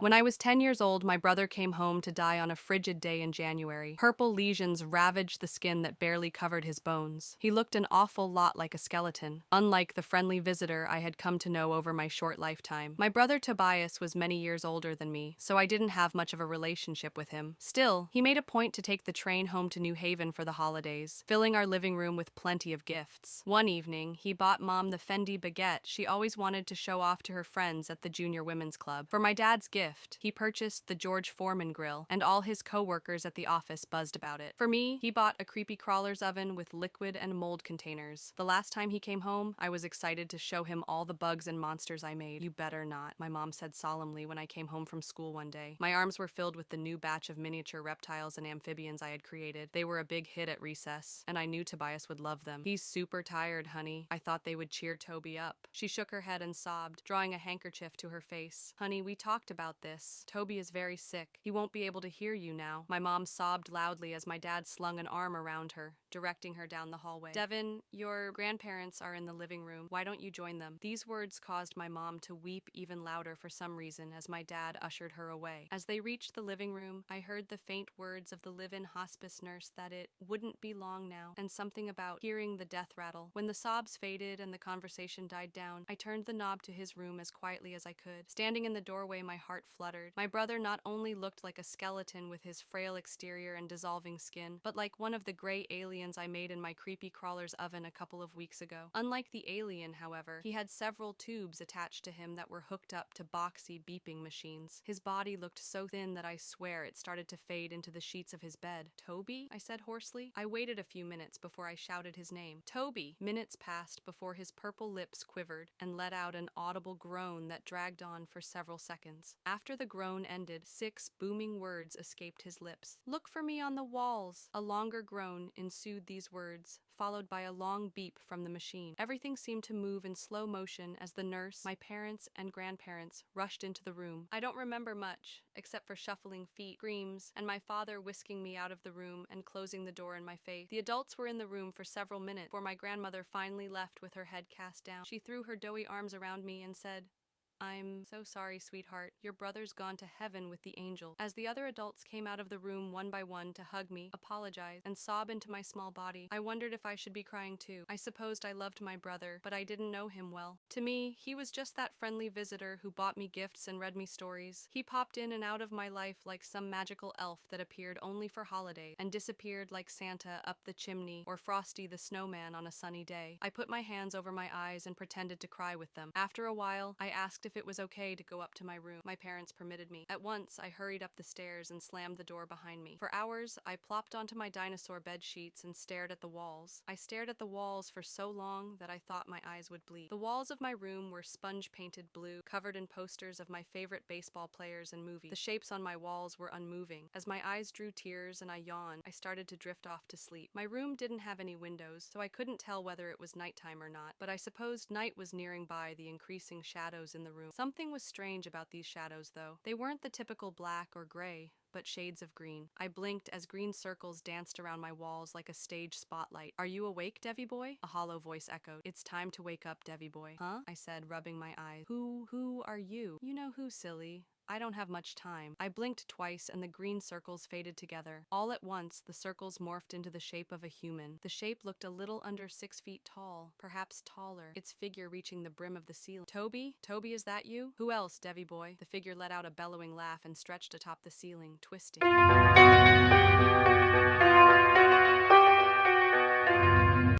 When I was 10 years old, my brother came home to die on a frigid day in January. Purple lesions ravaged the skin that barely covered his bones. He looked an awful lot like a skeleton, unlike the friendly visitor I had come to know over my short lifetime. My brother Tobias was many years older than me, so I didn't have much of a relationship with him. Still, he made a point to take the train home to New Haven for the holidays, filling our living room with plenty of gifts. One evening, he bought Mom the Fendi baguette she always wanted to show off to her friends at the Junior Women's Club. For my dad's gift, he purchased the George Foreman grill, and all his co-workers at the office buzzed about it. For me, he bought a creepy crawler's oven with liquid and mold containers. The last time he came home, I was excited to show him all the bugs and monsters I made. "You better not," my mom said solemnly when I came home from school one day. My arms were filled with the new batch of miniature reptiles and amphibians I had created. They were a big hit at recess, and I knew Tobias would love them. "He's super tired, honey." I thought they would cheer Toby up. She shook her head and sobbed, drawing a handkerchief to her face. "Honey, we talked about this. Toby is very sick. He won't be able to hear you now." My mom sobbed loudly as my dad slung an arm around her, directing her down the hallway. "Devin, your grandparents are in the living room. Why don't you join them?" These words caused my mom to weep even louder for some reason as my dad ushered her away. As they reached the living room, I heard the faint words of the live-in hospice nurse that it wouldn't be long now, and something about hearing the death rattle. When the sobs faded and the conversation died down, I turned the knob to his room as quietly as I could. Standing in the doorway, my heart fluttered. My brother not only looked like a skeleton with his frail exterior and dissolving skin, but like one of the gray aliens I made in my creepy crawler's oven a couple of weeks ago. Unlike the alien, however, he had several tubes attached to him that were hooked up to boxy beeping machines. His body looked so thin that I swear it started to fade into the sheets of his bed. "Toby?" I said hoarsely. I waited a few minutes before I shouted his name. "Toby!" Minutes passed before his purple lips quivered and let out an audible groan that dragged on for several seconds. After the groan ended, 6 booming words escaped his lips. "Look for me on the walls." A longer groan ensued these words, followed by a long beep from the machine. Everything seemed to move in slow motion as the nurse, my parents, and grandparents rushed into the room. I don't remember much, except for shuffling feet, screams, and my father whisking me out of the room and closing the door in my face. The adults were in the room for several minutes before my grandmother finally left with her head cast down. She threw her doughy arms around me and said, "I'm so sorry, sweetheart. Your brother's gone to heaven with the angel." As the other adults came out of the room one by one to hug me, apologize, and sob into my small body, I wondered if I should be crying too. I supposed I loved my brother, but I didn't know him well. To me, he was just that friendly visitor who bought me gifts and read me stories. He popped in and out of my life like some magical elf that appeared only for holidays and disappeared like Santa up the chimney or Frosty the Snowman on a sunny day. I put my hands over my eyes and pretended to cry with them. After a while, I asked if it was okay to go up to my room. My parents permitted me. At once, I hurried up the stairs and slammed the door behind me. For hours, I plopped onto my dinosaur bed sheets and stared at the walls. I stared at the walls for so long that I thought my eyes would bleed. The walls of my room were sponge-painted blue, covered in posters of my favorite baseball players and movies. The shapes on my walls were unmoving. As my eyes drew tears and I yawned, I started to drift off to sleep. My room didn't have any windows, so I couldn't tell whether it was nighttime or not, but I supposed night was nearing by the increasing shadows in the room. Something was strange about these shadows, though. They weren't the typical black or gray, but shades of green. I blinked as green circles danced around my walls like a stage spotlight. "Are you awake, Devi boy?" a hollow voice echoed. "It's time to wake up, Devi boy." "Huh?" I said, rubbing my eyes. Who are you?" "You know who, silly. I don't have much time." I blinked twice and the green circles faded together. All at once, the circles morphed into the shape of a human. The shape looked a little under 6 feet tall, perhaps taller, its figure reaching the brim of the ceiling. "Toby? Toby, is that you?" "Who else, Devi boy?" The figure let out a bellowing laugh and stretched atop the ceiling, twisting.